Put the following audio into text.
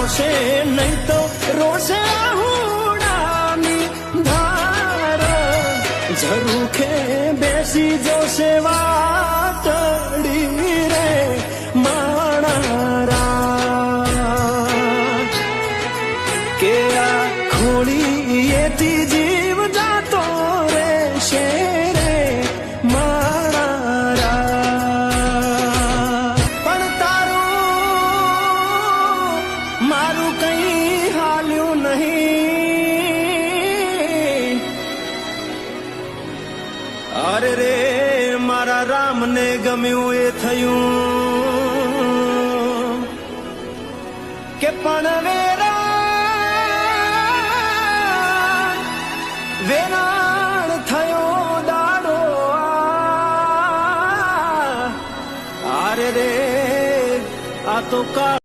આવશે નહીં તો રોશે આહુડાની ધાર ઝરૂખે બેસી જોશે વાતડી રે માણારા કે આ ખોળીએથી જીવ જાતો રહેશે રે માણારા પણ તારું મારું કઈ હાલ્યું નહીં અરે રે મારા રામને ગમ્યું એ થયું કે પણ વેરાણ થયો દાડો આરે રે આ તો કા